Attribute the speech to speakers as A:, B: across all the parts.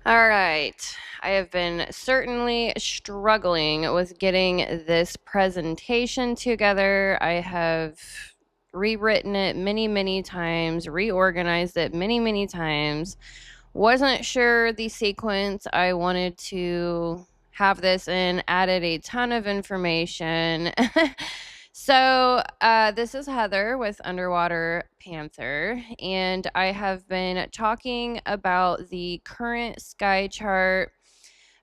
A: All right. I have been certainly struggling with getting this presentation together. I have rewritten it many, many times, reorganized it many, many times. Wasn't sure the sequence I wanted to have this in, added a ton of information. This is Heather with Underwater Panther, and I have been talking about the current sky chart,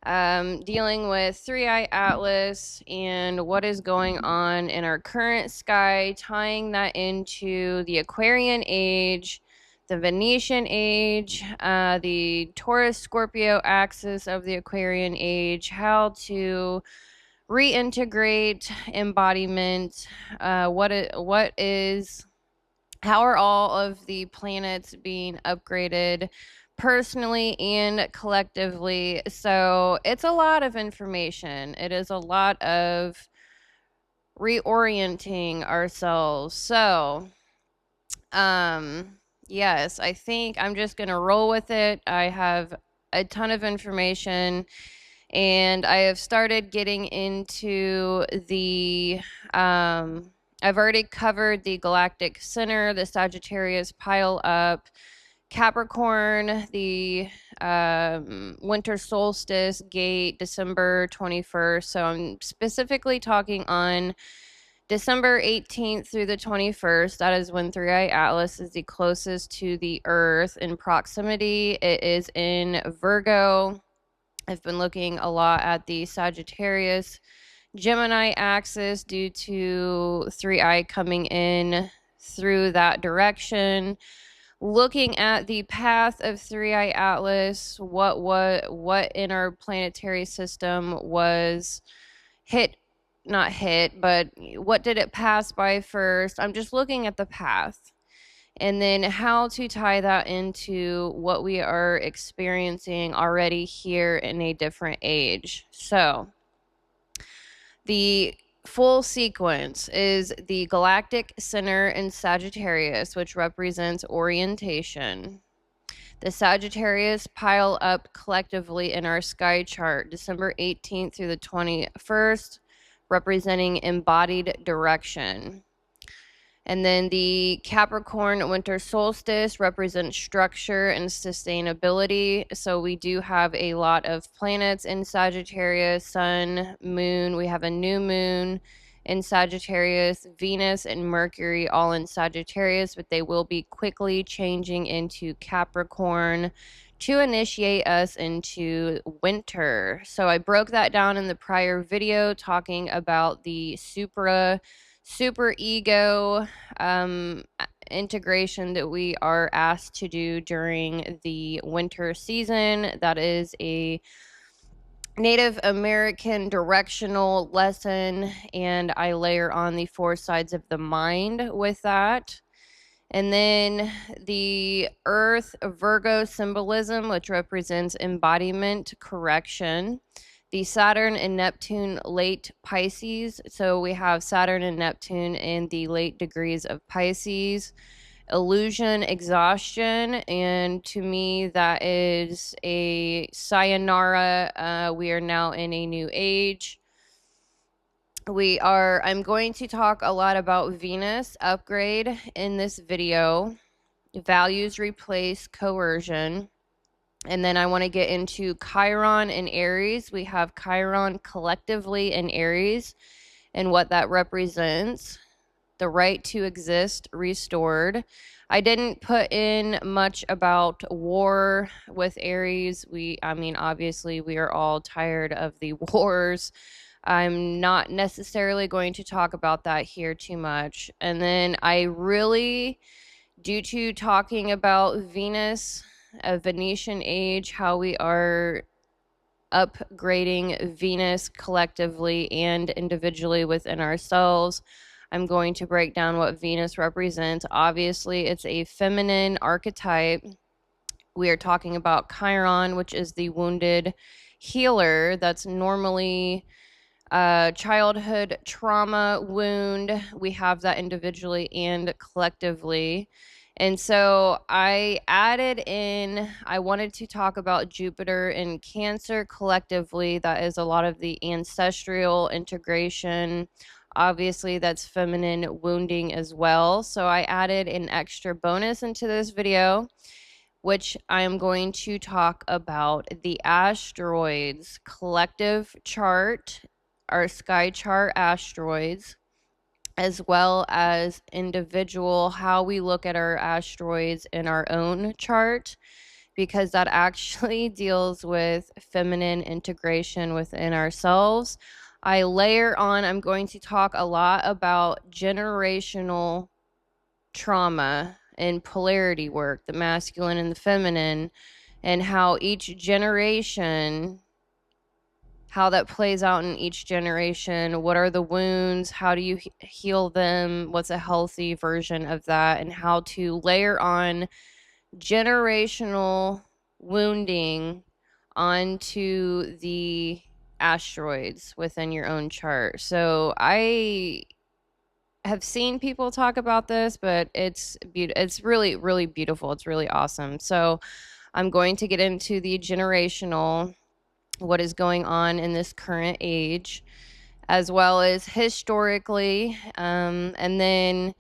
A: dealing with Three Eye Atlas and what is going on in our current sky, tying that into the Aquarian age, the Venetian age, the Taurus Scorpio axis of the Aquarian age, how to reintegrate embodiment, what is how are all of the planets being upgraded personally and collectively. So it's a lot of information. It is a lot of reorienting ourselves. Yes, I think I'm just going to roll with it. I have a ton of information, and I have started getting into I've already covered the galactic center, the Sagittarius pile up, Capricorn, the winter solstice gate, December 21st. So I'm specifically talking on December 18th through the 21st. That is when Three Eye Atlas is the closest to the Earth in proximity. It is in Virgo. I've been looking a lot at the Sagittarius Gemini axis due to Three Eye coming in through that direction. Looking at the path of Three Eye Atlas, what in our planetary system was hit, not hit, but what did it pass by first? I'm just looking at the path, and then how to tie that into what we are experiencing already here in a different age. So the full sequence is the galactic center in Sagittarius, which represents orientation. The Sagittarius pile up collectively in our sky chart, December 18th through the 21st, representing embodied direction. And then the Capricorn winter solstice represents structure and sustainability. So we do have a lot of planets in Sagittarius, Sun, Moon. We have a new moon in Sagittarius, Venus and Mercury all in Sagittarius, but they will be quickly changing into Capricorn to initiate us into winter. So I broke that down in the prior video talking about the super ego integration that we are asked to do during the winter season. That is a Native American directional lesson, and I layer on the four sides of the mind with that. And then the Earth Virgo symbolism, which represents embodiment, correction. The Saturn and Neptune late Pisces. So we have Saturn and Neptune in the late degrees of Pisces. Illusion, exhaustion, and to me that is a sayonara. We are now in a new age. I'm going to talk a lot about Venus upgrade in this video. Values replace coercion. And then I want to get into Chiron and Aries. We have Chiron collectively in Aries and what that represents. The right to exist restored. I didn't put in much about war with Aries. Obviously, we are all tired of the wars. I'm not necessarily going to talk about that here too much. And then I really, due to talking about Venus, a Venetian age, how we are upgrading Venus collectively and individually within ourselves, I'm going to break down what Venus represents. Obviously, it's a feminine archetype. We are talking about Chiron, which is the wounded healer. That's normally childhood trauma wound. We have that individually and collectively. And so I added in, I wanted to talk about Jupiter and Cancer collectively. That is a lot of the ancestral integration. Obviously, that's feminine wounding as well. So I added an extra bonus into this video, which I am going to talk about the asteroids collective chart, our sky chart asteroids, as well as individual, how we look at our asteroids in our own chart, because that actually deals with feminine integration within ourselves. I layer on, I'm going to talk a lot about generational trauma and polarity work, the masculine and the feminine, and how each generation, how that plays out in each generation. What are the wounds? How do you heal them? What's a healthy version of that? And how to layer on generational wounding onto the asteroids within your own chart. So I have seen people talk about this, but it's really, really beautiful. It's really awesome. So I'm going to get into the generational, what is going on in this current age, as well as historically, and then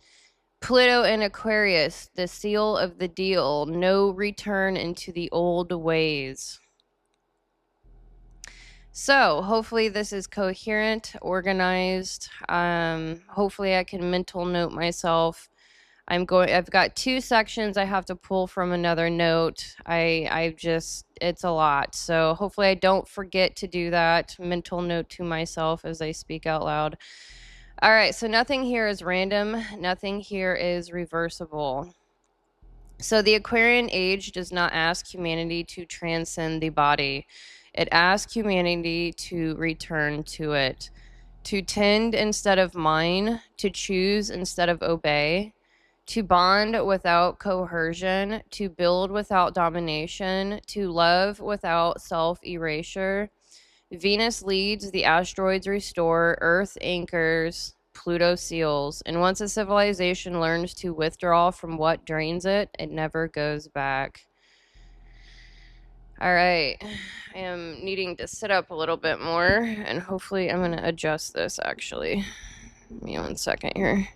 A: Pluto in Aquarius, the seal of the deal, no return into the old ways. So hopefully this is coherent, organized. Hopefully I can mental note myself. I've got 2 sections I have to pull from another note. It's a lot. So hopefully I don't forget to do that mental note to myself as I speak out loud. All right, so nothing here is random. Nothing here is reversible. So the Aquarian age does not ask humanity to transcend the body. It asks humanity to return to it, to tend instead of mine, to choose instead of obey, to bond without coercion, to build without domination, to love without self-erasure. Venus leads, the asteroids restore, Earth anchors, Pluto seals. And once a civilization learns to withdraw from what drains it, it never goes back. All right, I am needing to sit up a little bit more, and hopefully I'm going to adjust this actually. Give me 1 second here.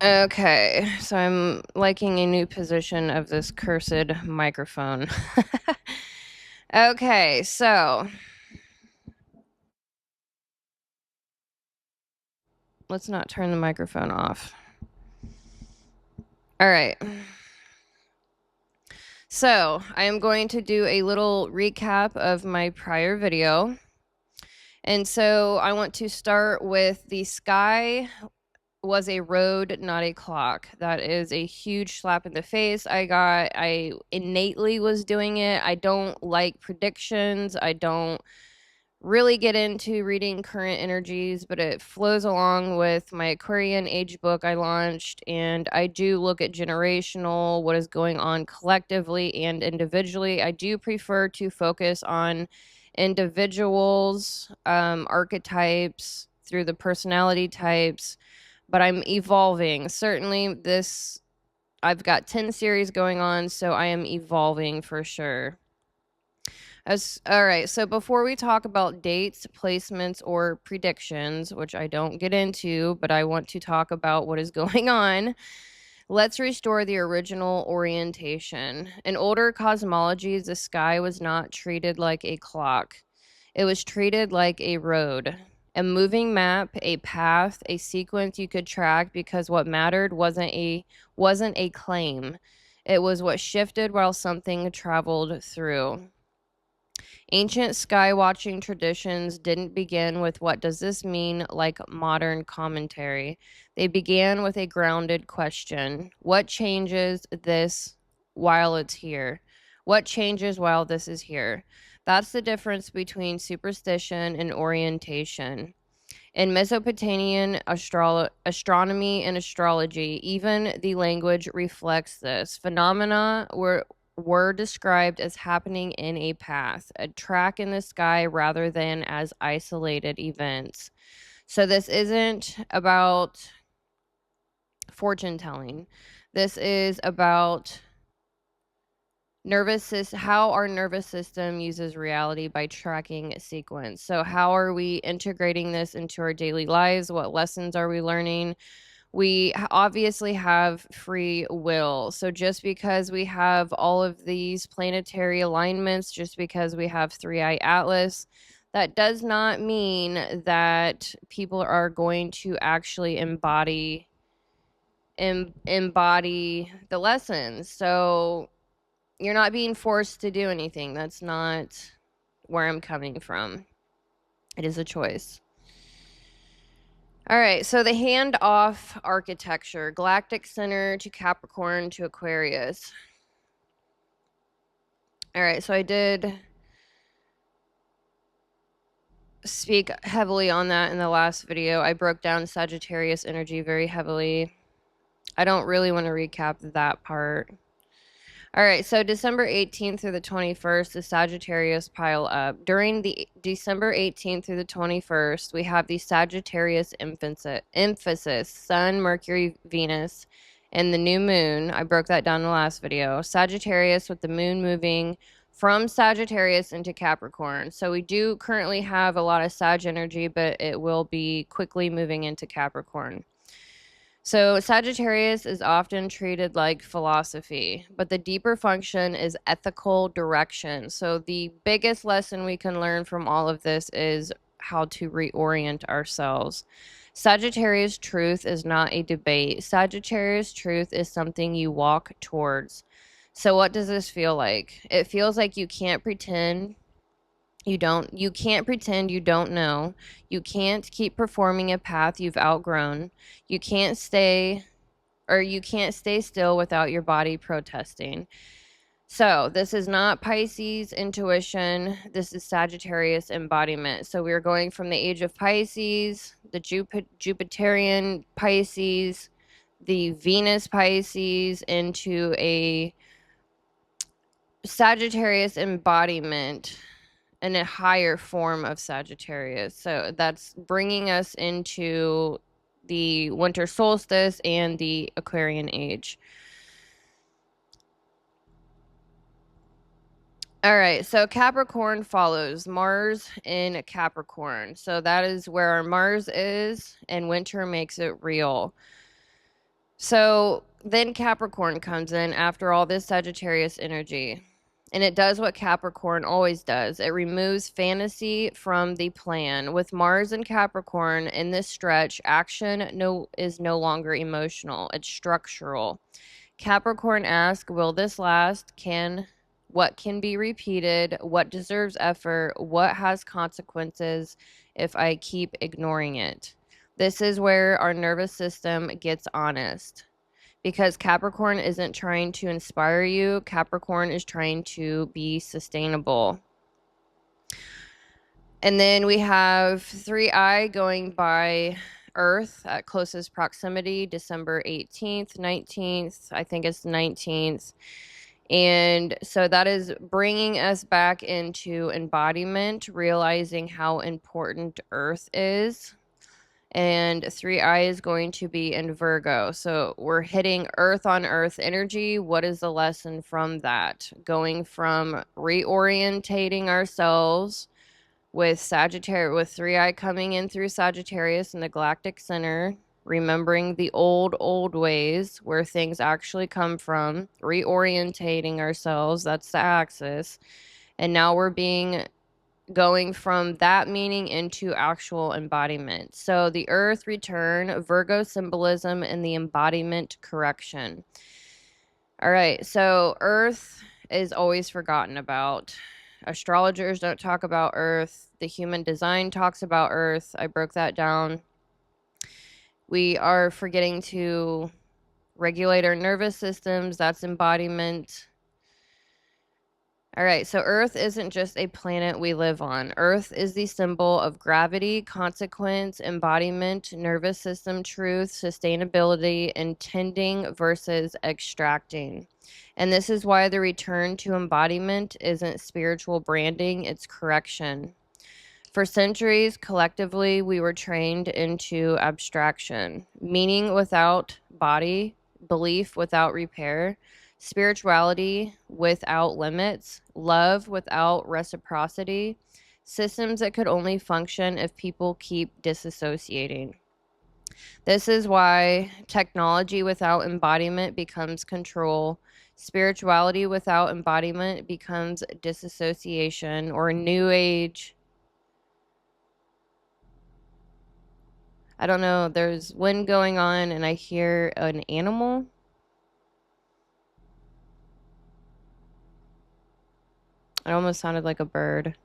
A: Okay, so I'm liking a new position of this cursed microphone. Okay, so let's not turn the microphone off. All right. So I am going to do a little recap of my prior video. And so I want to start with the sky was a road, not a clock. That is a huge slap in the face. I innately was doing it. I don't like predictions. I don't really get into reading current energies, but it flows along with my Aquarian age book I launched. And I do look at generational, what is going on collectively and individually. I do prefer to focus on individuals, archetypes through the personality types, but I'm evolving. Certainly I've got 10 series going on, so I am evolving for sure. All right, so before we talk about dates, placements, or predictions, which I don't get into, but I want to talk about what is going on, let's restore the original orientation. In older cosmologies, the sky was not treated like a clock. It was treated like a road, a moving map, a path, a sequence you could track, because what mattered wasn't a claim. It was what shifted while something traveled through. Ancient sky watching traditions didn't begin with "what does this mean?" like modern commentary. They began with a grounded question: what changes this while it's here? What changes while this is here? That's the difference between superstition and orientation. In Mesopotamian astronomy and astrology, even the language reflects this. Phenomena were described as happening in a path, a track in the sky, rather than as isolated events. So this isn't about fortune telling. This is about how our nervous system uses reality by tracking a sequence. So how are we integrating this into our daily lives? What lessons are we learning? We obviously have free will. So just because we have all of these planetary alignments, just because we have three-eye atlas, that does not mean that people are going to actually embody the lessons. So you're not being forced to do anything. That's not where I'm coming from. It is a choice. All right, so the hand-off architecture, galactic center to Capricorn to Aquarius. All right, so I did speak heavily on that in the last video. I broke down Sagittarius energy very heavily. I don't really want to recap that part. All right, so December 18th through the 21st, the Sagittarius pile up. During the December 18th through the 21st, we have the Sagittarius emphasis, Sun, Mercury, Venus, and the new moon. I broke that down in the last video. Sagittarius with the moon moving from Sagittarius into Capricorn. So we do currently have a lot of Sag energy, but it will be quickly moving into Capricorn. So Sagittarius is often treated like philosophy, but the deeper function is ethical direction. So the biggest lesson we can learn from all of this is how to reorient ourselves. Sagittarius truth is not a debate. Sagittarius truth is something you walk towards. So what does this feel like? It feels like you can't pretend you can't pretend you don't know. You can't keep performing a path you've outgrown. You can't stay still without your body protesting. So, this is not Pisces intuition. This is Sagittarius embodiment. So, we're going from the age of Pisces, the Jupiterian Pisces, the Venus Pisces into a Sagittarius embodiment and a higher form of Sagittarius. So that's bringing us into the winter solstice and the Aquarian age. All right, so Capricorn follows Mars in Capricorn. So that is where our Mars is, and winter makes it real. So then Capricorn comes in after all this Sagittarius energy. And it does what Capricorn always does. It removes fantasy from the plan. With Mars and Capricorn in this stretch, action is no longer emotional. It's structural. Capricorn asks, will this last? What can be repeated? What deserves effort? What has consequences if I keep ignoring it? This is where our nervous system gets honest. Because Capricorn isn't trying to inspire you. Capricorn is trying to be sustainable. And then we have 3i going by Earth at closest proximity, December 18th, 19th. I think it's 19th. And so that is bringing us back into embodiment, realizing how important Earth is. And 3i is going to be in Virgo. So we're hitting Earth on Earth energy. What is the lesson from that? Going from reorientating ourselves with Sagittarius, with 3i coming in through Sagittarius in the galactic center, remembering the old ways where things actually come from, reorientating ourselves. That's the axis. And now we're going from that meaning into actual embodiment. So the Earth return, Virgo symbolism, and the embodiment correction. All right, so Earth is always forgotten about. Astrologers don't talk about Earth. The human design talks about Earth. I broke that down. We are forgetting to regulate our nervous systems. That's embodiment. All right, so Earth isn't just a planet we live on. Earth is the symbol of gravity, consequence, embodiment, nervous system truth, sustainability, intending versus extracting. And this is why the return to embodiment isn't spiritual branding, it's correction. For centuries, collectively, we were trained into abstraction, meaning without body, belief without repair, spirituality without limits, love without reciprocity, systems that could only function if people keep disassociating. This is why technology without embodiment becomes control. Spirituality without embodiment becomes disassociation, or new age. I don't know. There's wind going on, and I hear an animal. It almost sounded like a bird.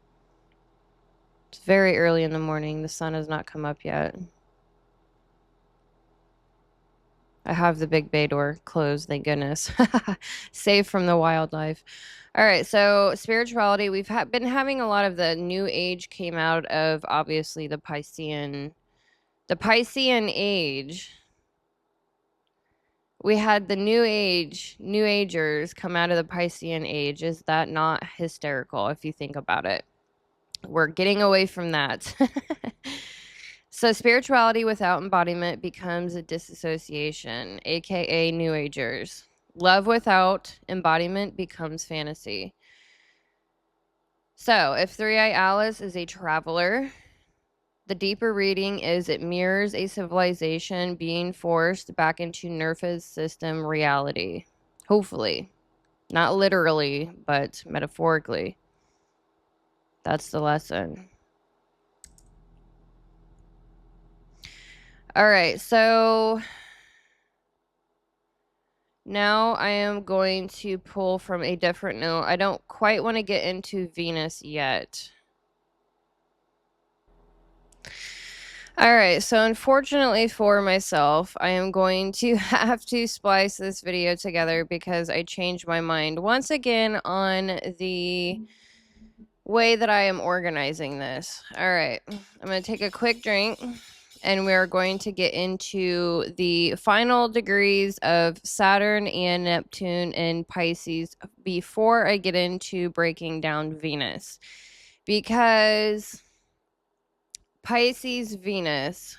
A: It's very early in the morning. The sun has not come up yet. I have the big bay door closed, thank goodness. Safe from the wildlife. All right, so spirituality. We've been having a lot of the new age came out of obviously the Piscean age. We had the new agers come out of the Piscean age. Is that not hysterical if you think about it? We're getting away from that. So spirituality without embodiment becomes a disassociation, aka new agers. Love without embodiment becomes fantasy. So if Three Eye Alice is a traveler, the deeper reading is it mirrors a civilization being forced back into nervous system reality. Hopefully. Not literally, but metaphorically. That's the lesson. All right, so now I am going to pull from a different note. I don't quite want to get into Venus yet. All right, so unfortunately for myself, I am going to have to splice this video together because I changed my mind once again on the way that I am organizing this. All right, I'm going to take a quick drink and we're going to get into the final degrees of Saturn and Neptune and Pisces before I get into breaking down Venus. Because Pisces Venus,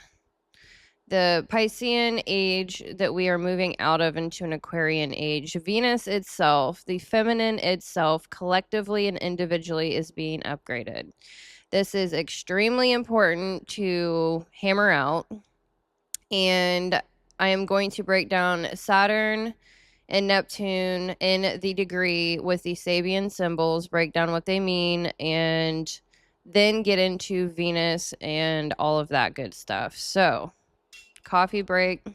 A: the Piscean age that we are moving out of into an Aquarian age, Venus itself, the feminine itself, collectively and individually is being upgraded. This is extremely important to hammer out. And I am going to break down Saturn and Neptune in the degree with the Sabian symbols, break down what they mean, and then get into Venus and all of that good stuff. So, coffee break.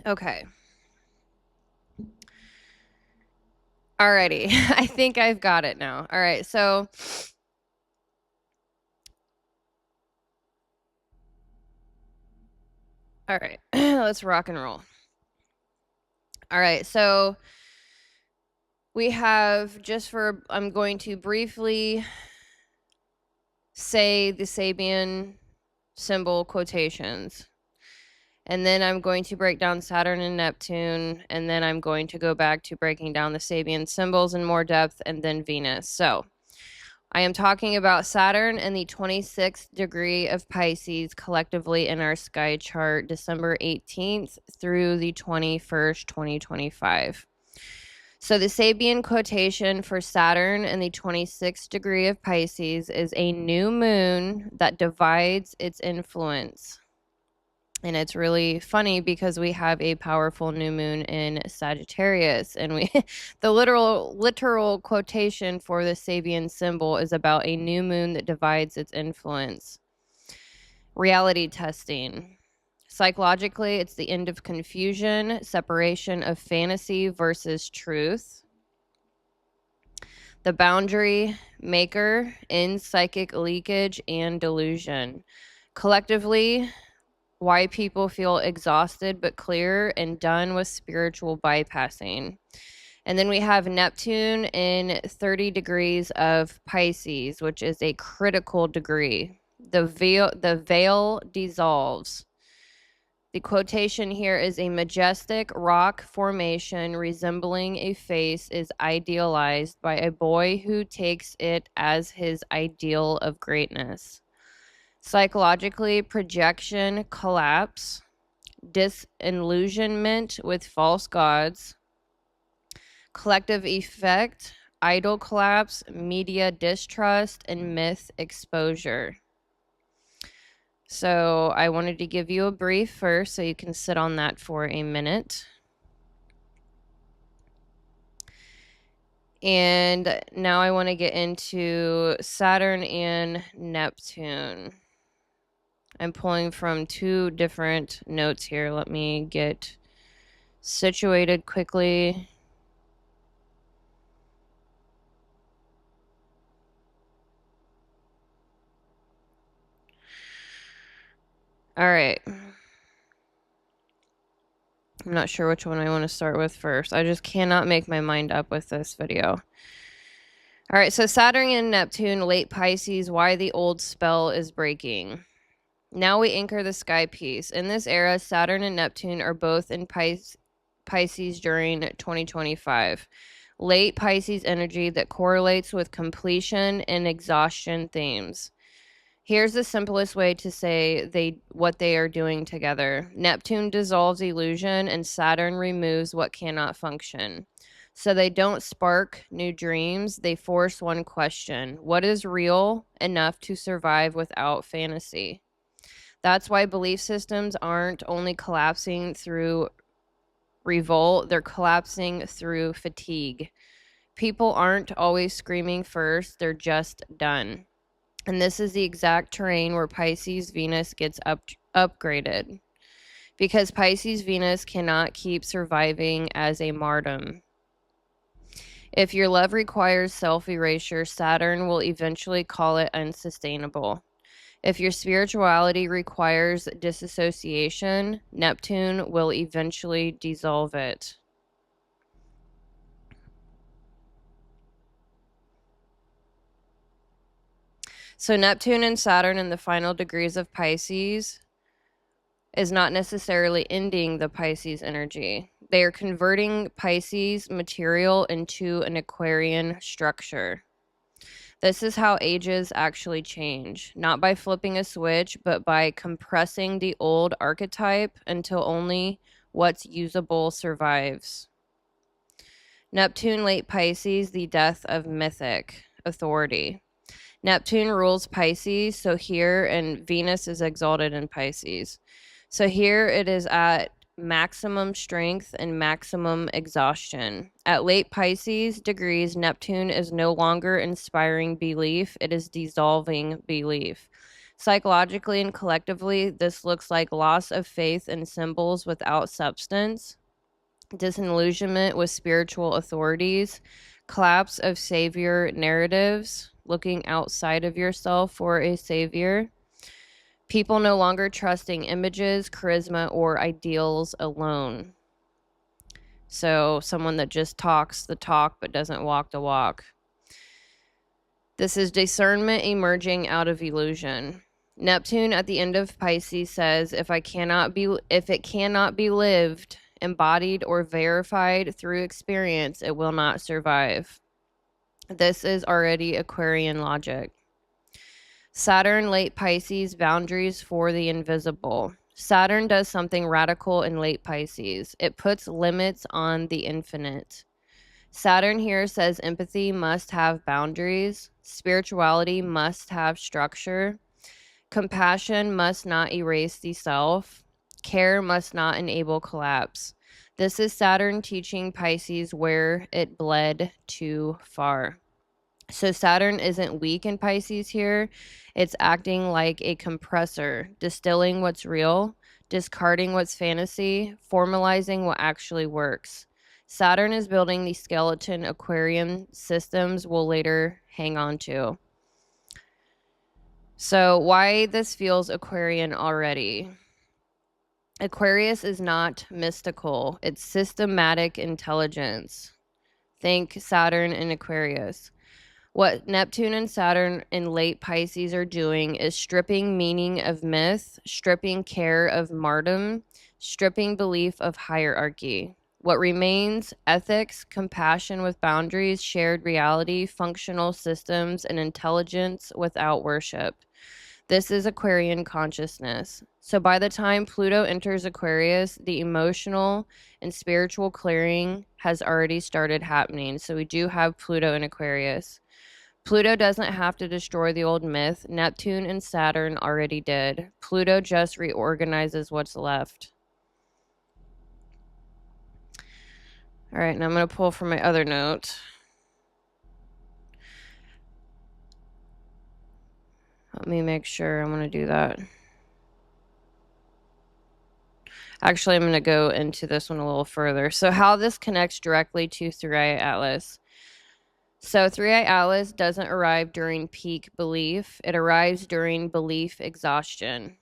A: Okay. Alrighty. I think I've got it now. All right. So, all right. Let's rock and roll. All right. So, we have I'm going to briefly say the Sabian symbol quotations. And then I'm going to break down Saturn and Neptune, and then I'm going to go back to breaking down the Sabian symbols in more depth, and then Venus. So I am talking about Saturn and the 26th degree of Pisces collectively in our sky chart, December 18th through the 21st, 2025. So the Sabian quotation for Saturn and the 26th degree of Pisces is a new moon that divides its influence. And it's really funny because we have a powerful new moon in Sagittarius, and we the literal quotation for the Sabian symbol is about a new moon that divides its influence. Reality testing. Psychologically, it's the end of confusion, separation of fantasy versus truth. The boundary maker in psychic leakage and delusion. Collectively, why people feel exhausted but clear and done with spiritual bypassing. And then we have Neptune in 30 degrees of Pisces, which is a critical degree. The veil dissolves. The quotation here is a majestic rock formation resembling a face is idealized by a boy who takes it as his ideal of greatness. Psychologically, projection, collapse, disillusionment with false gods, collective effect, idol collapse, media distrust, and myth exposure. So I wanted to give you a brief first so you can sit on that for a minute. And now I want to get into Saturn and Neptune. I'm pulling from two different notes here. Let me get situated quickly. All right. I'm not sure which one I want to start with first. I just cannot make my mind up with this video. All right, so Saturn and Neptune, late Pisces, why the old spell is breaking. Now we anchor the sky piece. In this era, Saturn and Neptune are both in Pisces during 2025. Late Pisces energy that correlates with completion and exhaustion themes. Here's the simplest way to say what they are doing together. Neptune dissolves illusion and Saturn removes what cannot function. So they don't spark new dreams, they force one question. What is real enough to survive without fantasy? That's why belief systems aren't only collapsing through revolt, they're collapsing through fatigue. People aren't always screaming first, they're just done. And this is the exact terrain where Pisces Venus gets upgraded. Because Pisces Venus cannot keep surviving as a martyrdom. If your love requires self-erasure, Saturn will eventually call it unsustainable. If your spirituality requires disassociation, Neptune will eventually dissolve it. So Neptune and Saturn in the final degrees of Pisces is not necessarily ending the Pisces energy. They are converting Pisces material into an Aquarian structure. This is how ages actually change, not by flipping a switch, but by compressing the old archetype until only what's usable survives. Neptune, late Pisces, the death of mythic authority. Neptune rules Pisces, so here, and Venus is exalted in Pisces. So here it is at maximum strength and maximum exhaustion. At late Pisces degrees, Neptune is no longer inspiring belief, it is dissolving belief. Psychologically and collectively, this looks like loss of faith in symbols without substance, disillusionment with spiritual authorities, collapse of savior narratives, looking outside of yourself for a savior. People no longer trusting images, charisma, or ideals alone. So someone that just talks the talk but doesn't walk the walk. This is discernment emerging out of illusion. Neptune at the end of Pisces says, if it cannot be lived, embodied, or verified through experience, it will not survive. This is already Aquarian logic. Saturn, late Pisces, boundaries for the invisible. Saturn does something radical in late Pisces. It puts limits on the infinite. Saturn here says empathy must have boundaries. Spirituality must have structure. Compassion must not erase the self. Care must not enable collapse. This is Saturn teaching Pisces where it bled too far. So Saturn isn't weak in Pisces here. It's acting like a compressor, distilling what's real, discarding what's fantasy, formalizing what actually works. Saturn is building the skeleton Aquarian systems we'll later hang on to. So why this feels Aquarian already? Aquarius is not mystical, it's systematic intelligence. Think Saturn and Aquarius. What Neptune and Saturn in late Pisces are doing is stripping meaning of myth, stripping care of martyrdom, stripping belief of hierarchy. What remains ethics, compassion with boundaries, shared reality, functional systems, and intelligence without worship. This is Aquarian consciousness. So by the time Pluto enters Aquarius, the emotional and spiritual clearing has already started happening. So we do have Pluto in Aquarius. Pluto doesn't have to destroy the old myth. Neptune and Saturn already did. Pluto just reorganizes what's left. All right, now I'm going to pull from my other note. Let me make sure I'm going to do that. Actually, I'm going to go into this one a little further. So how this connects directly to Three-Eye Atlas. So Three-Eye Atlas doesn't arrive during peak belief. It arrives during belief exhaustion,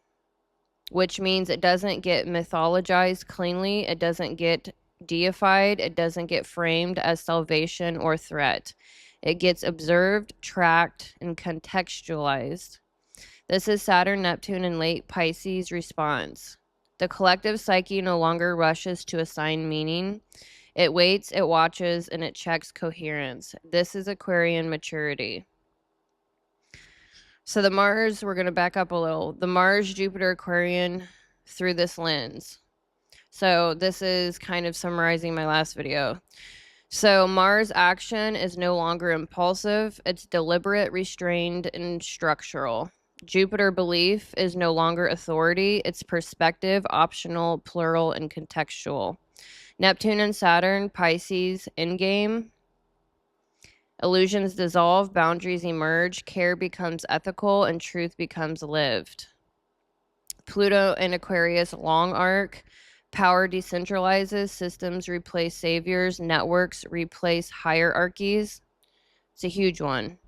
A: which means it doesn't get mythologized cleanly. It doesn't get deified. It doesn't get framed as salvation or threat. It gets observed, tracked, and contextualized. This is Saturn, Neptune, and late Pisces response. The collective psyche no longer rushes to assign meaning. It waits, it watches, and it checks coherence. This is Aquarian maturity. So the Mars, we're going to back up a little. The Mars, Jupiter, Aquarian through this lens. So this is kind of summarizing my last video. So Mars action is no longer impulsive. It's deliberate, restrained, and structural. Jupiter belief is no longer authority. It's perspective, optional, plural, and contextual. Neptune and Saturn, Pisces, endgame. Illusions dissolve, boundaries emerge, care becomes ethical, and truth becomes lived. Pluto and Aquarius, long arc. Power decentralizes, systems replace saviors, networks replace hierarchies. It's a huge one.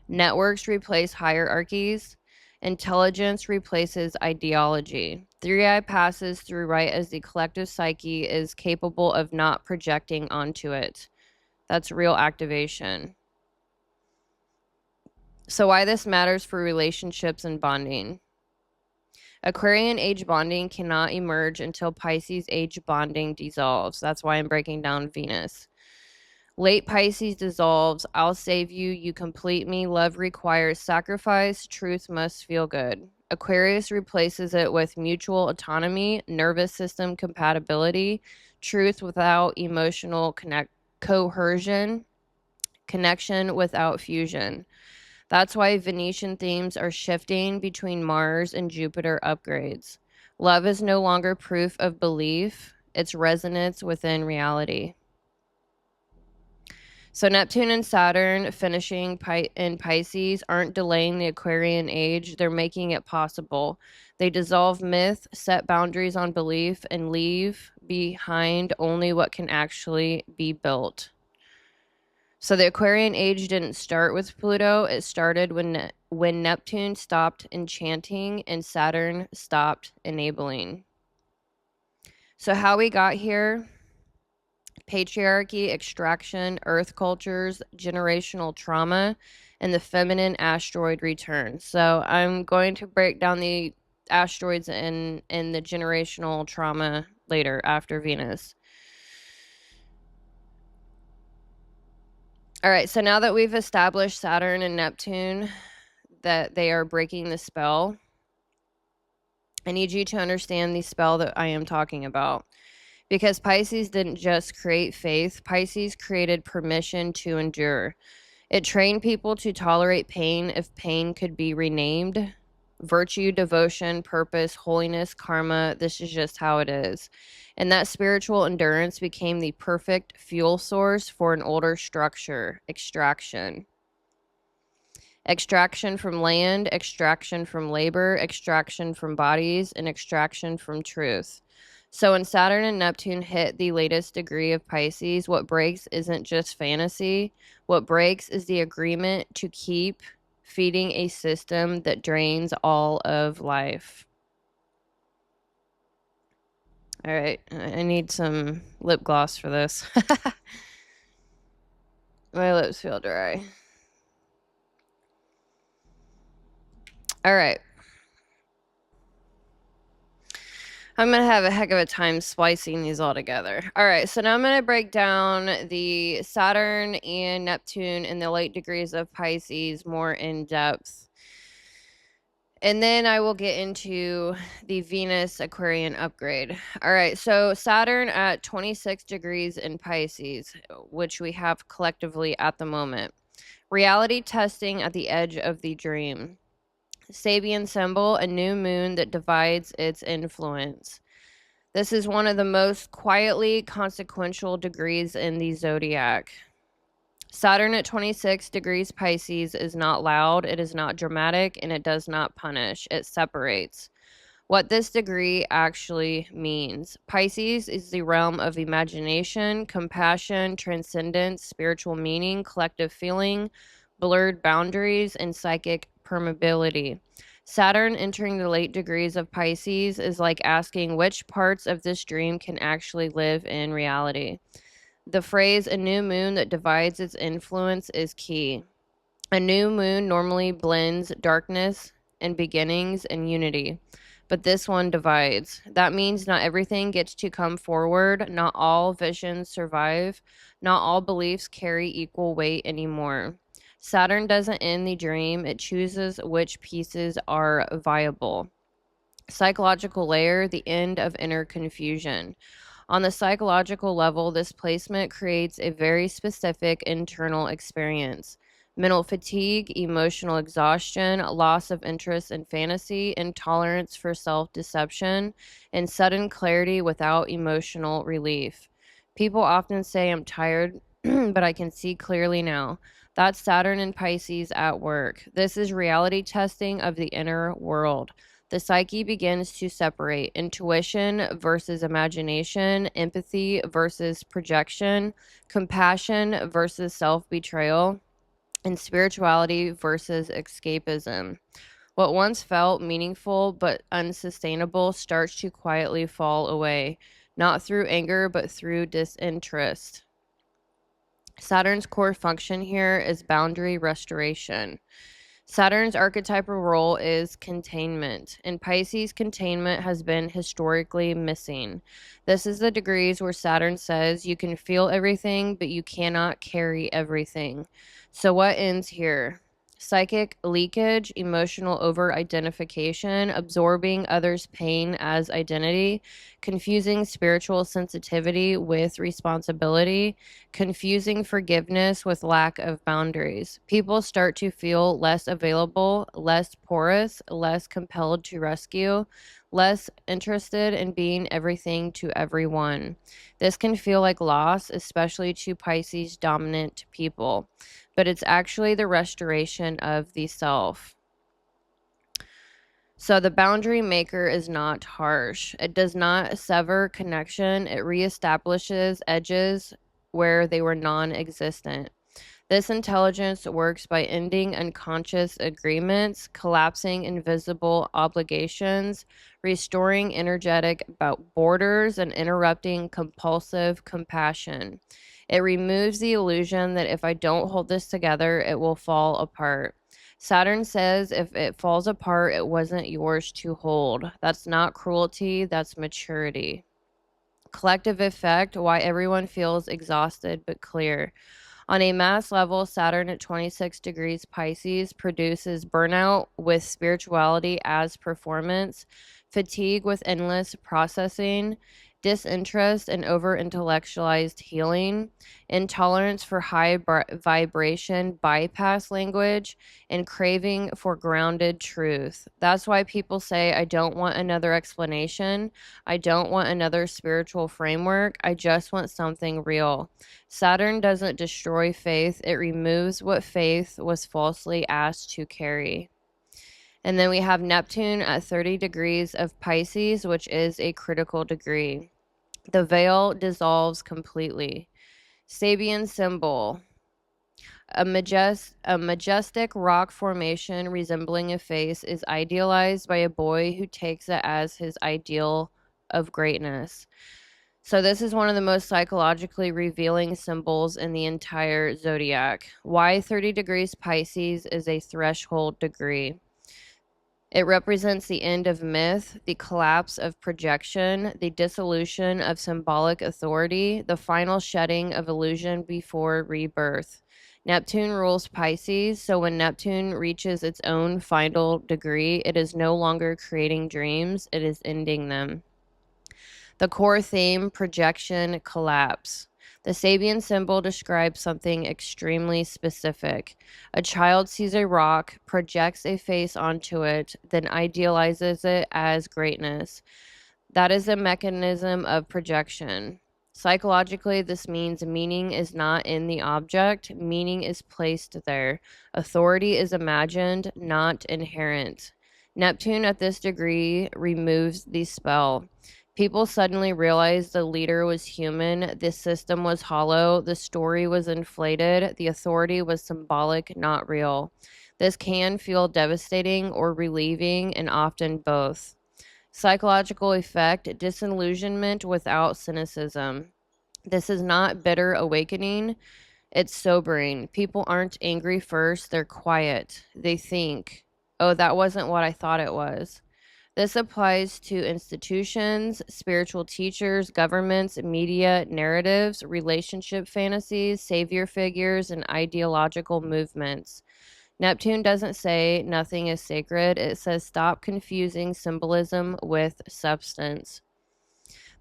A: Networks replace hierarchies. Intelligence replaces ideology. Three-Eye passes through right as the collective psyche is capable of not projecting onto it. That's real activation. So why this matters for relationships and bonding. Aquarian age bonding cannot emerge until Pisces age bonding dissolves. That's why I'm breaking down Venus. Late Pisces dissolves. I'll save you. You complete me. Love requires sacrifice. Truth must feel good. Aquarius replaces it with mutual autonomy, nervous system compatibility, truth without emotional coercion, connection without fusion. That's why Venetian themes are shifting between Mars and Jupiter upgrades. Love is no longer proof of belief, it's resonance within reality. So Neptune and Saturn finishing in Pisces aren't delaying the Aquarian age, they're making it possible. They dissolve myth, set boundaries on belief, and leave behind only what can actually be built. So the Aquarian age didn't start with Pluto. It started when Neptune stopped enchanting and Saturn stopped enabling. So how we got here: patriarchy, extraction, earth cultures, generational trauma, and the feminine asteroid return. So I'm going to break down the asteroids and the generational trauma later after Venus. All right, so now that we've established Saturn and Neptune, that they are breaking the spell, I need you to understand the spell that I am talking about. Because Pisces didn't just create faith, Pisces created permission to endure. It trained people to tolerate pain if pain could be renamed. Virtue, devotion, purpose, holiness, karma, this is just how it is. And that spiritual endurance became the perfect fuel source for an older structure: extraction. Extraction from land, extraction from labor, extraction from bodies, and extraction from truth. So when Saturn and Neptune hit the latest degree of Pisces, what breaks isn't just fantasy. What breaks is the agreement to keep feeding a system that drains all of life. All right, I need some lip gloss for this. My lips feel dry. All right. I'm going to have a heck of a time splicing these all together. All right, so now I'm going to break down the Saturn and Neptune in the late degrees of Pisces more in depth. And then I will get into the Venus Aquarian upgrade. All right, so Saturn at 26 degrees in Pisces, which we have collectively at the moment. Reality testing at the edge of the dream. Sabian symbol, a new moon that divides its influence. This is one of the most quietly consequential degrees in the zodiac. Saturn at 26 degrees Pisces is not loud, it is not dramatic, and it does not punish. It separates. What this degree actually means. Pisces is the realm of imagination, compassion, transcendence, spiritual meaning, collective feeling, blurred boundaries, and psychic permeability. Saturn entering the late degrees of Pisces is like asking which parts of this dream can actually live in reality. The phrase a new moon that divides its influence is key. A new moon normally blends darkness and beginnings and unity, but this one divides. That means not everything gets to come forward, not all visions survive, not all beliefs carry equal weight anymore. Saturn doesn't end the dream, it chooses which pieces are viable. Psychological layer, the end of inner confusion. On the psychological level, this placement creates a very specific internal experience. Mental fatigue, emotional exhaustion, loss of interest in fantasy, intolerance for self deception, and sudden clarity without emotional relief. People often say, I'm tired, but I can see clearly now. That's Saturn and Pisces at work. This is reality testing of the inner world. The psyche begins to separate intuition versus imagination, empathy versus projection, compassion versus self betrayal, and spirituality versus escapism. What once felt meaningful but unsustainable starts to quietly fall away, not through anger but through disinterest. Saturn's core function here is boundary restoration. Saturn's archetypal role is containment. In Pisces, containment has been historically missing. This is the degrees where Saturn says you can feel everything, but you cannot carry everything. So, what ends here? Psychic leakage, emotional over identification, absorbing others' pain as identity, confusing spiritual sensitivity with responsibility, confusing forgiveness with lack of boundaries. People start to feel less available, less porous, less compelled to rescue, less interested in being everything to everyone. This can feel like loss, especially to Pisces dominant people, but it's actually the restoration of the self. So the boundary maker is not harsh. It does not sever connection. It reestablishes edges where they were non-existent. This intelligence works by ending unconscious agreements, collapsing invisible obligations, restoring energetic borders, and interrupting compulsive compassion. It removes the illusion that if I don't hold this together, it will fall apart. Saturn says if it falls apart, it wasn't yours to hold. That's not cruelty, that's maturity. Collective effect, why everyone feels exhausted but clear. On a mass level, Saturn at 26 degrees Pisces produces burnout with spirituality as performance, fatigue with endless processing, disinterest and over intellectualized healing, intolerance for high vibration bypass language, and craving for grounded truth. That's why people say, I don't want another explanation. I don't want another spiritual framework. I just want something real. Saturn doesn't destroy faith, it removes what faith was falsely asked to carry. And then we have Neptune at 30 degrees of Pisces, which is a critical degree. The veil dissolves completely. Sabian symbol. A majestic rock formation resembling a face is idealized by a boy who takes it as his ideal of greatness. So this is one of the most psychologically revealing symbols in the entire zodiac. Why 30 degrees Pisces is a threshold degree. It represents the end of myth, the collapse of projection, the dissolution of symbolic authority, the final shedding of illusion before rebirth. Neptune rules Pisces, so when Neptune reaches its own final degree, it is no longer creating dreams, it is ending them. The core theme, projection, collapse. The Sabian symbol describes something extremely specific. A child sees a rock, projects a face onto it, then idealizes it as greatness. That is a mechanism of projection. Psychologically, this means meaning is not in the object, meaning is placed there. Authority is imagined, not inherent. Neptune at this degree removes the spell. People suddenly realized the leader was human, the system was hollow, the story was inflated, the authority was symbolic, not real. This can feel devastating or relieving, and often both. Psychological effect, disillusionment without cynicism. This is not bitter awakening, it's sobering. People aren't angry first, they're quiet. They think, oh, that wasn't what I thought it was. This applies to institutions, spiritual teachers, governments, media, narratives, relationship fantasies, savior figures, and ideological movements. Neptune doesn't say nothing is sacred. It says stop confusing symbolism with substance.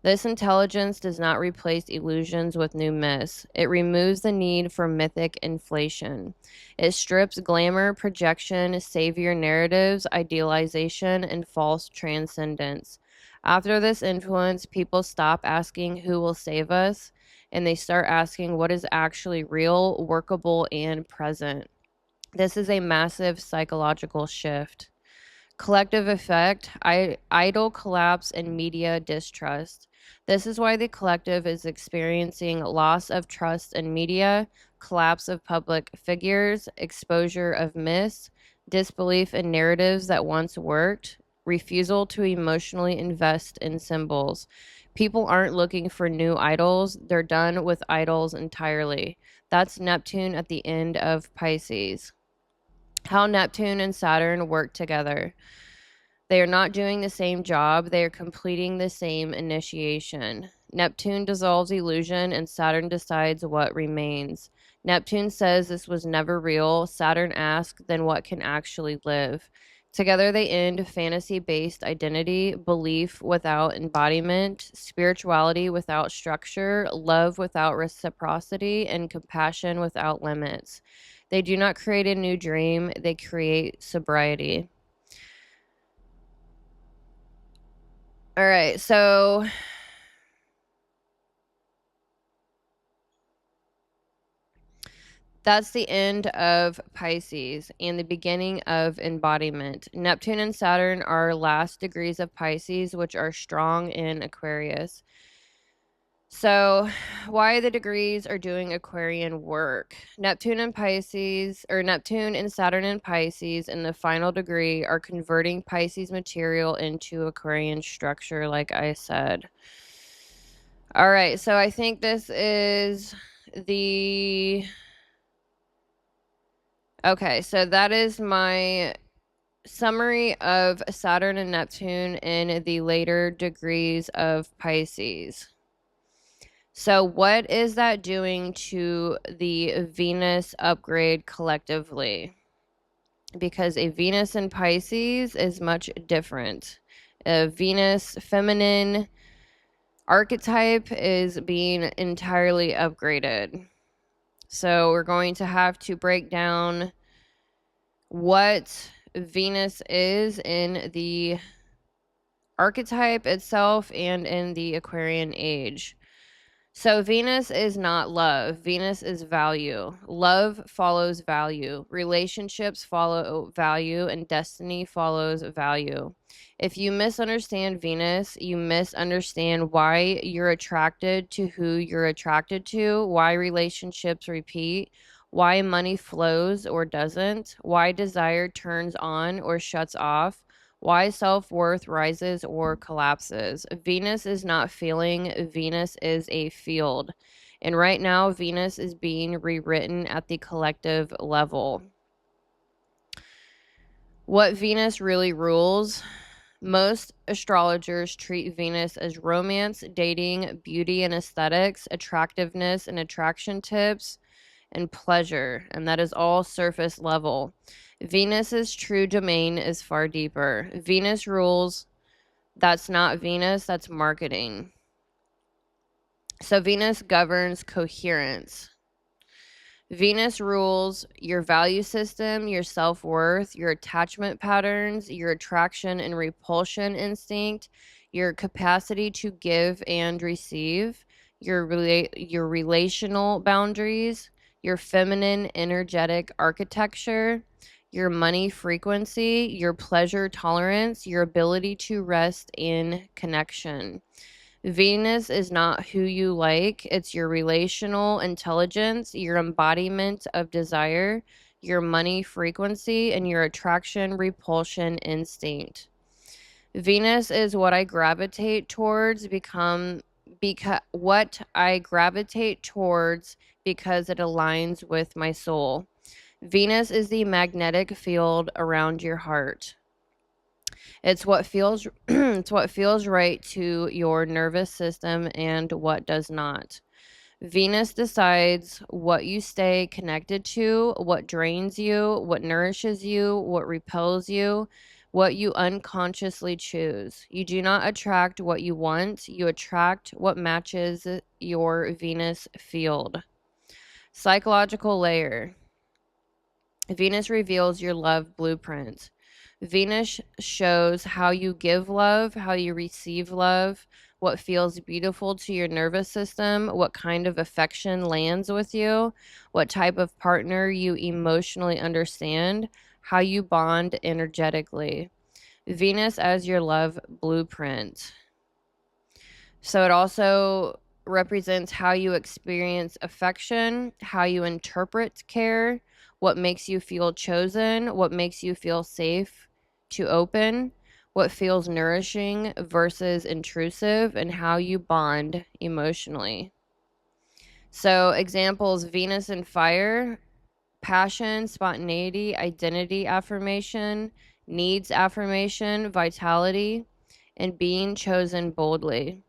A: This intelligence does not replace illusions with new myths. It removes the need for mythic inflation. It strips glamour, projection, savior narratives, idealization, and false transcendence. After this influence, people stop asking who will save us, and they start asking what is actually real, workable, and present. This is a massive psychological shift. Collective effect, idol collapse, and media distrust. This is why the collective is experiencing loss of trust in media, collapse of public figures, exposure of myths, disbelief in narratives that once worked, refusal to emotionally invest in symbols. People aren't looking for new idols, they're done with idols entirely. That's Neptune at the end of Pisces. How Neptune and Saturn work together. They are not doing the same job, they are completing the same initiation. Neptune dissolves illusion and Saturn decides what remains. Neptune says this was never real. Saturn asks, then what can actually live? Together they end fantasy-based identity, belief without embodiment, spirituality without structure, love without reciprocity, and compassion without limits. They do not create a new dream, they create sobriety. All right, so that's the end of Pisces and the beginning of embodiment. Neptune and Saturn are last degrees of Pisces, which are strong in Aquarius. So, why the degrees are doing Aquarian work? Neptune and Pisces, or Neptune and Saturn and Pisces in the final degree are converting Pisces material into Aquarian structure, like I said. All right, so I think this is the... Okay, so that is my summary of Saturn and Neptune in the later degrees of Pisces. So what is that doing to the Venus upgrade collectively? Because a Venus in Pisces is much different. A Venus feminine archetype is being entirely upgraded. So we're going to have to break down what Venus is in the archetype itself and in the Aquarian age. So Venus is not love. Venus is value. Love follows value. Relationships follow value, and destiny follows value. If you misunderstand Venus, you misunderstand why you're attracted to who you're attracted to, why relationships repeat, why money flows or doesn't, why desire turns on or shuts off, Why self-worth rises or collapses. Venus is not feeling, Venus is a field. And right now, Venus is being rewritten at the collective level. What Venus really rules. Most astrologers treat Venus as romance, dating, beauty and aesthetics, attractiveness and attraction tips, and pleasure, and that is all surface level. Venus's true domain is far deeper. Venus rules. That's not Venus, that's marketing. So Venus governs coherence. Venus rules your value system, your self-worth, your attachment patterns, your attraction and repulsion instinct, your capacity to give and receive, your relational boundaries, your feminine energetic architecture, your money frequency, your pleasure tolerance, your ability to rest in connection. Venus is not who you like, it's your relational intelligence, your embodiment of desire, your money frequency, and your attraction repulsion instinct. Venus is what I gravitate towards because because it aligns with my soul. Venus is the magnetic field around your heart. It's what feels it's what feels right to your nervous system and what does not. Venus decides what you stay connected to, what drains you, what nourishes you, what repels you, what you unconsciously choose. You do not attract what you want, you attract what matches your Venus field. Psychological layer. Venus reveals your love blueprint. Venus shows how you give love, how you receive love, what feels beautiful to your nervous system, what kind of affection lands with you, what type of partner you emotionally understand, how you bond energetically. Venus as your love blueprint. So it also represents how you experience affection, how you interpret care, what makes you feel chosen, what makes you feel safe to open, what feels nourishing versus intrusive, and how you bond emotionally. So examples: Venus and fire, passion, spontaneity, identity affirmation, needs affirmation, vitality, and being chosen boldly.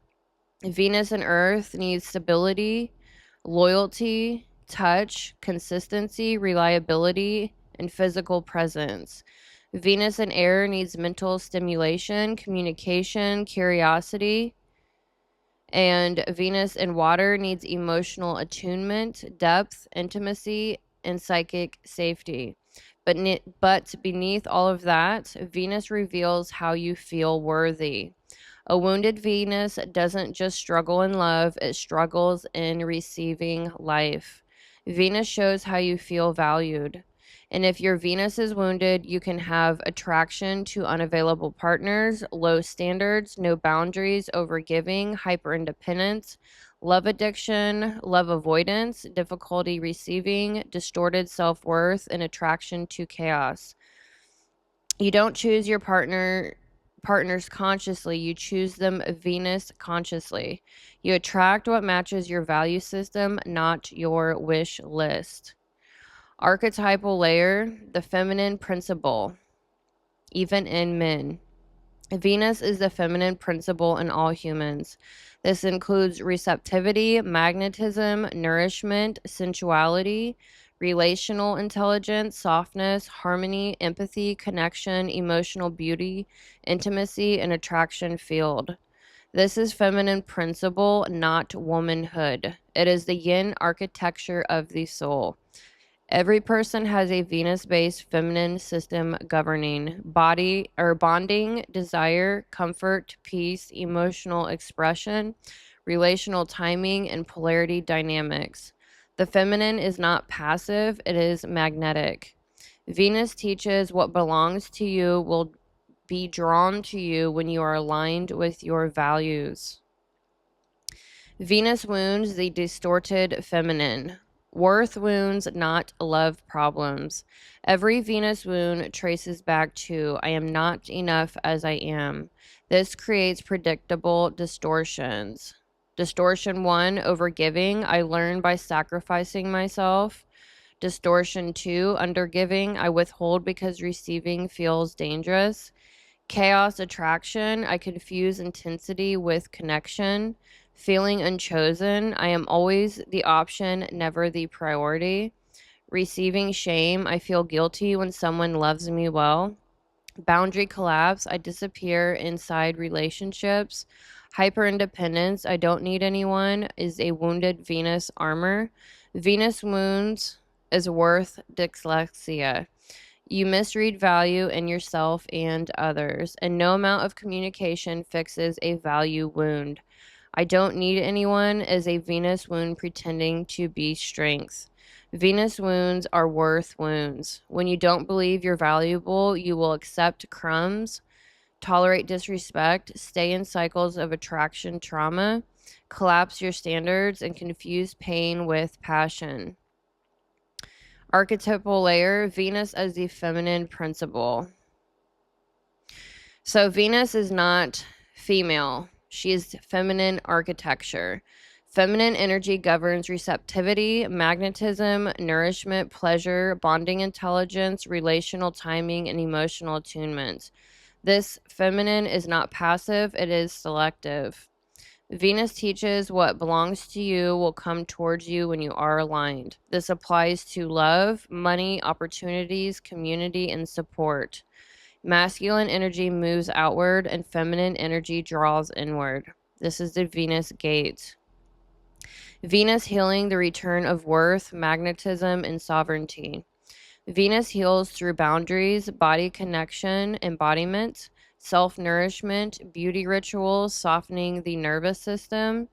A: Venus and Earth needs stability, loyalty, touch, consistency, reliability, and physical presence. Venus and Air needs mental stimulation, communication, curiosity. And Venus and Water needs emotional attunement, depth, intimacy, and psychic safety. But beneath all of that, Venus reveals how you feel worthy. A wounded Venus doesn't just struggle in love, it struggles in receiving life. Venus shows how you feel valued. And if your Venus is wounded, you can have attraction to unavailable partners, low standards, no boundaries, overgiving, hyper-independence, love addiction, love avoidance, difficulty receiving, distorted self-worth, and attraction to chaos. You don't choose your partners consciously, you choose them Venus consciously. You attract what matches your value system, not your wish list. Archetypal layer, the feminine principle, even in men. Venus is the feminine principle in all humans. This includes receptivity, magnetism, nourishment, sensuality, relational intelligence, softness, harmony, empathy, connection, emotional beauty, intimacy, and attraction field. This is feminine principle, not womanhood. It is the yin architecture of the soul. Every person has a Venus-based feminine system governing body or bonding, desire, comfort, peace, emotional expression, relational timing, and polarity dynamics. The feminine is not passive, it is magnetic. Venus teaches what belongs to you will be drawn to you when you are aligned with your values. Venus wounds the distorted feminine. Worth wounds, not love problems. Every Venus wound traces back to I am not enough as I am. This creates predictable distortions. Distortion 1, overgiving. I learn by sacrificing myself. Distortion 2, undergiving. I withhold because receiving feels dangerous. Chaos attraction. I confuse intensity with connection. Feeling unchosen. I am always the option, never the priority. Receiving shame. I feel guilty when someone loves me well. Boundary collapse. I disappear inside relationships. Hyper independence. I don't need anyone is a wounded Venus armor. Venus wounds is worth dyslexia. You misread value in yourself and others, and no amount of communication fixes a value wound. I don't need anyone is a Venus wound pretending to be strength. Venus wounds are worth wounds. When you don't believe you're valuable, you will accept crumbs, tolerate disrespect, stay in cycles of attraction trauma, collapse your standards, and confuse pain with passion. Archetypal layer, Venus as the feminine principle. So Venus is not female. She is feminine architecture. Feminine energy governs receptivity, magnetism, nourishment, pleasure, bonding intelligence, relational timing, and emotional attunement. This feminine is not passive, it is selective. Venus teaches what belongs to you will come towards you when you are aligned. This applies to love, money, opportunities, community, and support. Masculine energy moves outward and feminine energy draws inward. This is the Venus gate. Venus healing the return of worth, magnetism, and sovereignty. Venus heals through boundaries, body connection, embodiment, self-nourishment, beauty rituals, softening the nervous system,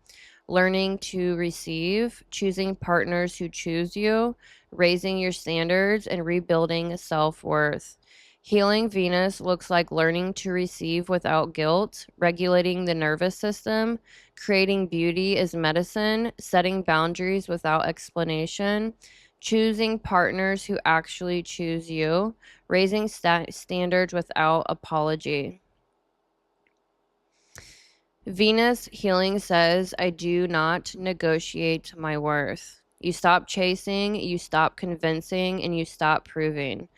A: learning to receive, choosing partners who choose you, raising your standards, and rebuilding self-worth. Healing Venus looks like learning to receive without guilt, regulating the nervous system, creating beauty as medicine, setting boundaries without explanation, choosing partners who actually choose you, raising standards without apology. Venus healing says, I do not negotiate my worth. You stop chasing, you stop convincing, and you stop proving.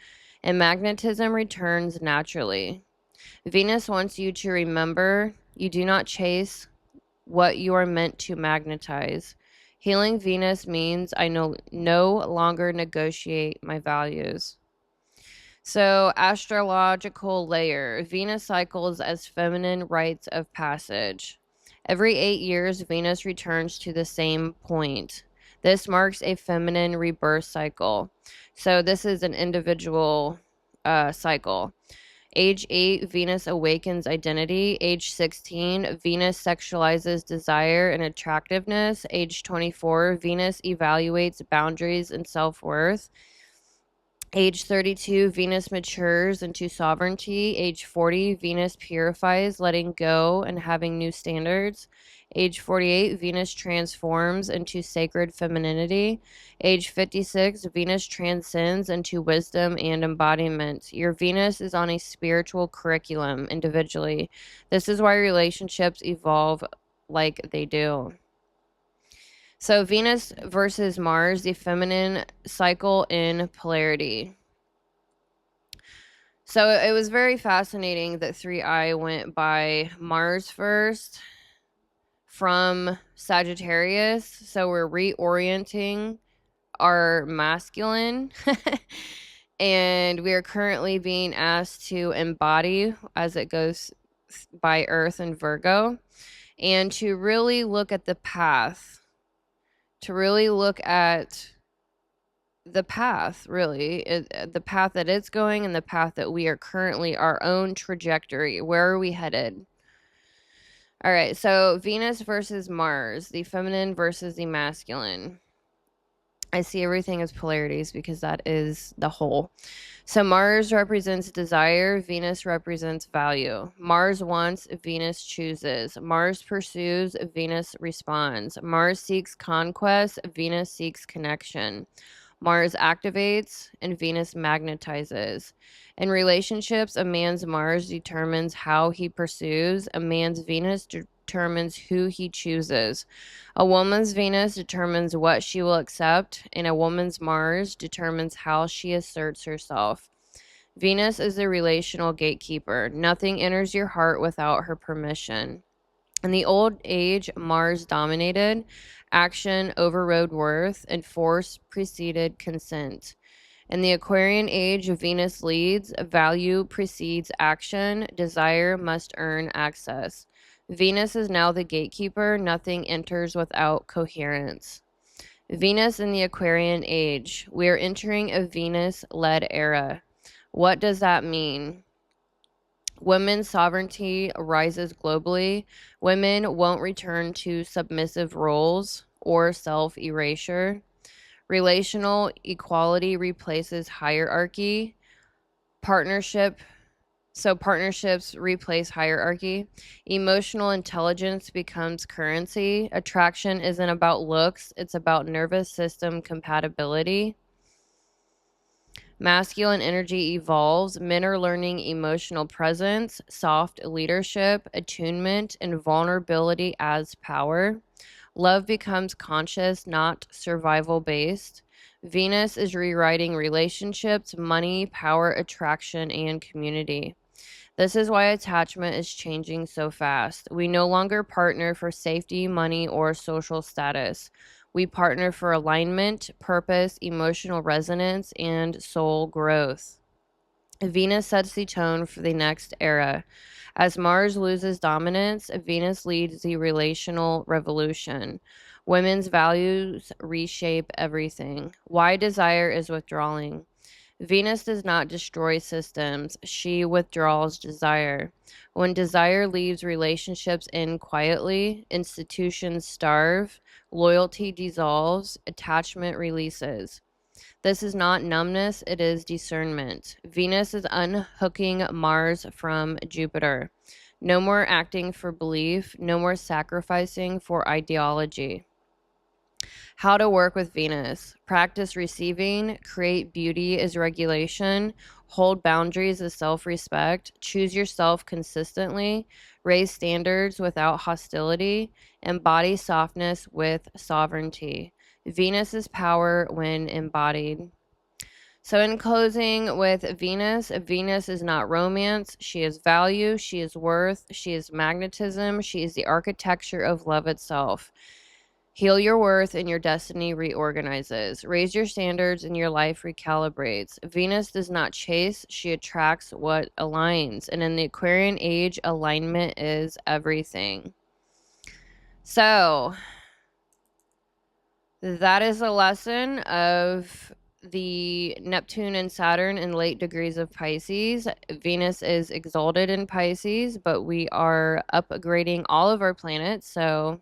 A: And magnetism returns naturally. Venus wants you to remember you do not chase what you are meant to magnetize. Healing Venus means I no longer negotiate my values. So, astrological layer, Venus cycles as feminine rites of passage. Every 8 years, Venus returns to the same point. This marks a feminine rebirth cycle. So, this is an individual cycle. Age 8, Venus awakens identity. Age 16, Venus sexualizes desire and attractiveness. Age 24, Venus evaluates boundaries and self-worth. Age 32, Venus matures into sovereignty. Age 40, Venus purifies, letting go and having new standards. Age 48, Venus transforms into sacred femininity. Age 56, Venus transcends into wisdom and embodiment. Your Venus is on a spiritual curriculum individually. This is why relationships evolve like they do. So Venus versus Mars, the feminine cycle in polarity. So it was very fascinating that 3i went by Mars first from Sagittarius. So we're reorienting our masculine. And we are currently being asked to embody as it goes by Earth and Virgo. And to really look at the path. To really look at the path, really, the path that it's going and the path that we are currently, our own trajectory. Where are we headed? All right, so Venus versus Mars, the feminine versus the masculine. I see everything as polarities because that is the whole. So Mars represents desire, Venus represents value. Mars wants, Venus chooses. Mars pursues, Venus responds. Mars seeks conquest, Venus seeks connection. Mars activates and Venus magnetizes. In relationships, a man's Mars determines how he pursues, a man's Venus determines who he chooses. A woman's Venus determines what she will accept, and a woman's Mars determines how she asserts herself. Venus is the relational gatekeeper. Nothing enters your heart without her permission. In the old age, Mars dominated. Action overrode worth, and force preceded consent. In the Aquarian age, Venus leads. Value precedes action. Desire must earn access. Venus is now the gatekeeper. Nothing enters without coherence. Venus in the Aquarian age. We are entering a Venus-led era. What does that mean? Women's sovereignty rises globally. Women won't return to submissive roles or self erasure. Relational equality replaces hierarchy. Partnerships replace hierarchy. Emotional intelligence becomes currency. Attraction isn't about looks, it's about nervous system compatibility. Masculine energy evolves. Men are learning emotional presence, soft leadership, attunement, and vulnerability as power. Love becomes conscious, not survival based. Venus is rewriting relationships, money, power, attraction, and community. This is why attachment is changing so fast. We no longer partner for safety, money, or social status. We partner for alignment, purpose, emotional resonance, and soul growth. Venus sets the tone for the next era. As Mars loses dominance, Venus leads the relational revolution. Women's values reshape everything. Why desire is withdrawing. Venus does not destroy systems, she withdraws desire. When desire leaves, relationships end quietly, institutions starve, loyalty dissolves, attachment releases. This is not numbness, it is discernment. Venus is unhooking Mars from Jupiter. No more acting for belief, no more sacrificing for ideology. How to work with Venus. Practice receiving. Create beauty as regulation. Hold boundaries as self-respect. Choose yourself consistently. Raise standards without hostility. Embody softness with sovereignty. Venus is power when embodied. So in closing with Venus, Venus is not romance. She is value. She is worth. She is magnetism. She is the architecture of love itself. Heal your worth and your destiny reorganizes. Raise your standards and your life recalibrates. Venus does not chase, she attracts what aligns. And in the Aquarian age, alignment is everything. So, that is a lesson of the Neptune and Saturn in late degrees of Pisces. Venus is exalted in Pisces, but we are upgrading all of our planets. So,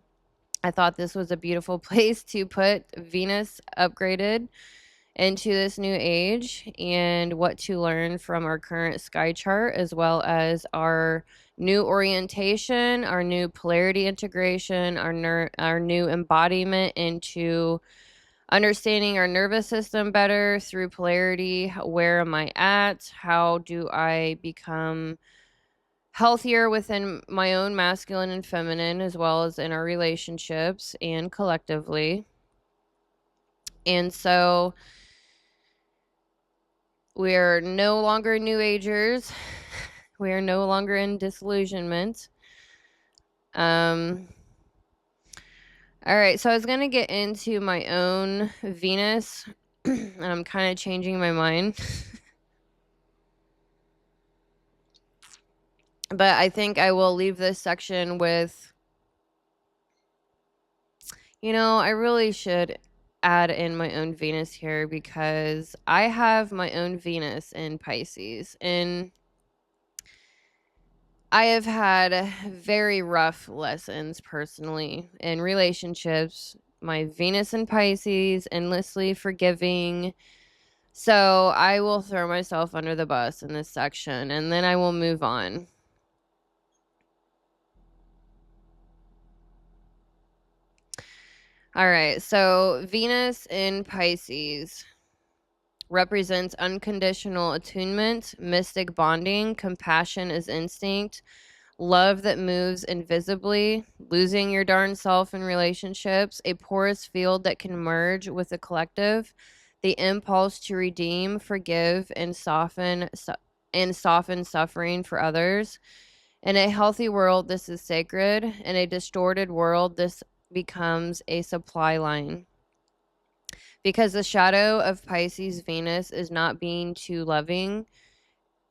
A: I thought this was a beautiful place to put Venus upgraded into this new age and what to learn from our current sky chart, as well as our new orientation, our new polarity integration, our new embodiment into understanding our nervous system better through polarity. Where am I at? How do I become healthier within my own masculine and feminine, as well as in our relationships and collectively. And so we're no longer New Agers. We are no longer in disillusionment. All right, so I was going to get into my own Venus, and I'm kind of changing my mind. But I think I will leave this section with, I really should add in my own Venus here because I have my own Venus in Pisces, and I have had very rough lessons personally in relationships, my Venus in Pisces, endlessly forgiving. So I will throw myself under the bus in this section, and then I will move on. All right, so Venus in Pisces represents unconditional attunement, mystic bonding, compassion as instinct, love that moves invisibly, losing your darn self in relationships, a porous field that can merge with the collective, the impulse to redeem, forgive, and soften suffering for others. In a healthy world, this is sacred. In a distorted world, this becomes a supply line. Because the shadow of Pisces Venus is not being too loving.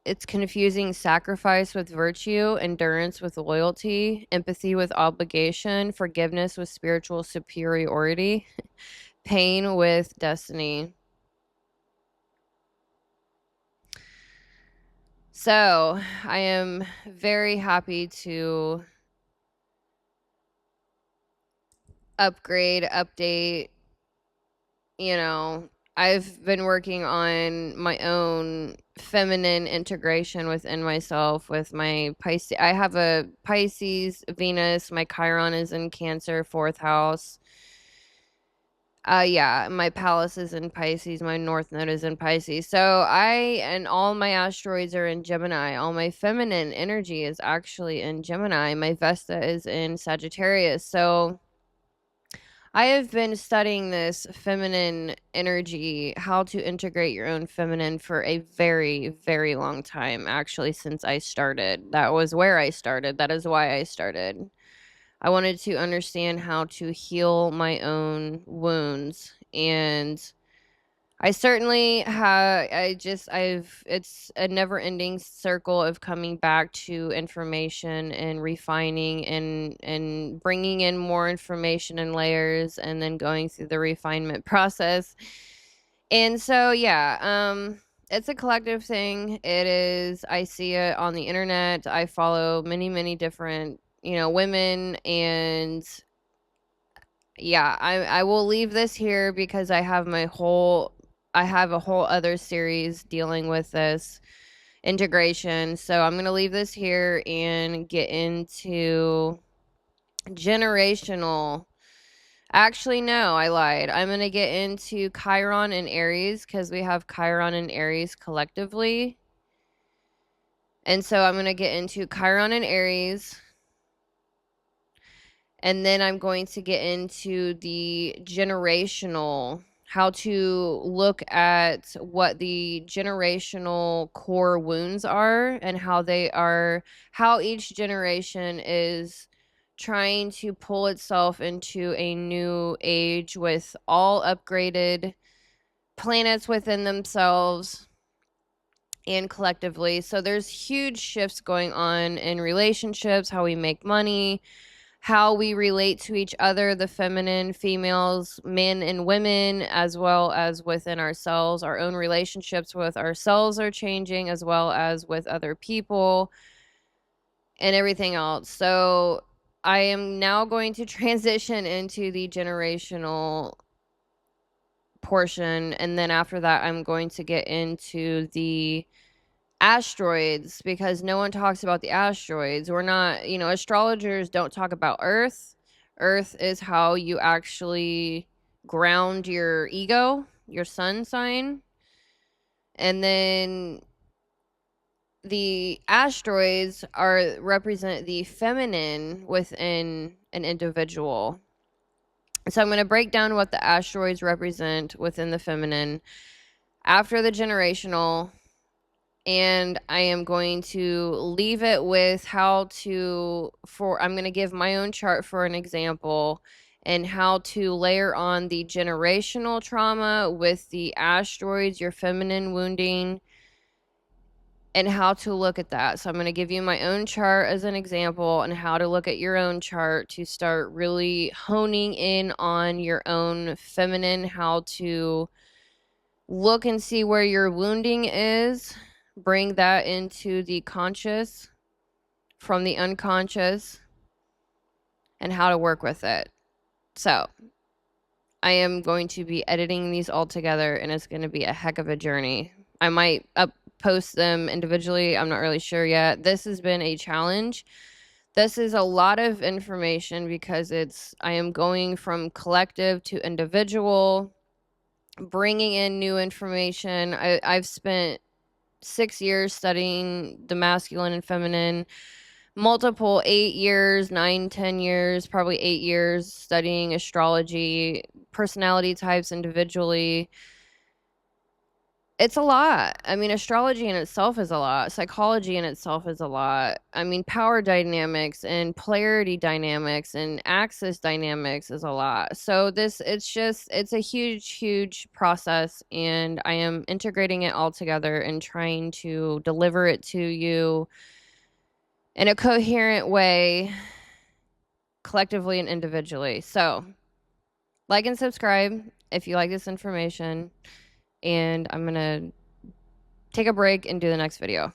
A: It's confusing sacrifice with virtue, endurance with loyalty, empathy with obligation, forgiveness with spiritual superiority, pain with destiny. So, I am very happy to update. I've been working on my own feminine integration within myself with my Pisces. I have a Pisces Venus. My Chiron is in Cancer, 4th house. Yeah, my palace is in Pisces. My North Node is in Pisces. So and all my asteroids are in Gemini. All my feminine energy is actually in Gemini. My Vesta is in Sagittarius. So I have been studying this feminine energy, how to integrate your own feminine for a very, very long time, actually, since I started. That was where I started. That is why I started. I wanted to understand how to heal my own wounds. And I certainly have, it's a never ending circle of coming back to information and refining and bringing in more information and layers and then going through the refinement process. And so, yeah, it's a collective thing. It is, I see it on the internet. I follow many, many different, women, and yeah, I will leave this here because I have a whole other series dealing with this integration. So I'm going to leave this here and get into generational. Actually, no, I lied. I'm going to get into Chiron and Aries because we have Chiron and Aries collectively. And so I'm going to get into Chiron and Aries. And then I'm going to get into the generational, how to look at what the generational core wounds are and how each generation is trying to pull itself into a new age with all upgraded planets within themselves and collectively. So there's huge shifts going on in relationships, how we make money, how we relate to each other, the feminine, females, men and women, as well as within ourselves. Our own relationships with ourselves are changing, as well as with other people and everything else. So I am now going to transition into the generational portion, and then after that I'm going to get into the asteroids because no one talks about the asteroids. We're not, astrologers don't talk about Earth. Earth is how you actually ground your ego, your sun sign. And then the asteroids represent the feminine within an individual. So I'm going to break down what the asteroids represent within the feminine after the generational, and I am going to leave it with I'm going to give my own chart for an example and how to layer on the generational trauma with the asteroids, your feminine wounding, and how to look at that. So I'm going to give you my own chart as an example and how to look at your own chart to start really honing in on your own feminine, how to look and see where your wounding is, bring that into the conscious from the unconscious, and how to work with it. So I am going to be editing these all together, and it's going to be a heck of a journey. I might post them individually. I'm not really sure yet. This has been a challenge. This is a lot of information because I am going from collective to individual, bringing in new information. I've spent 6 years studying the masculine and feminine, multiple 8 years, 9, 10 years, probably 8 years studying astrology, personality types individually. It's a lot. I mean, astrology in itself is a lot. Psychology in itself is a lot. I mean, power dynamics and polarity dynamics and axis dynamics is a lot. So it's a huge, huge process, and I am integrating it all together and trying to deliver it to you in a coherent way, collectively and individually. So, like and subscribe if you like this information, and I'm going to take a break and do the next video.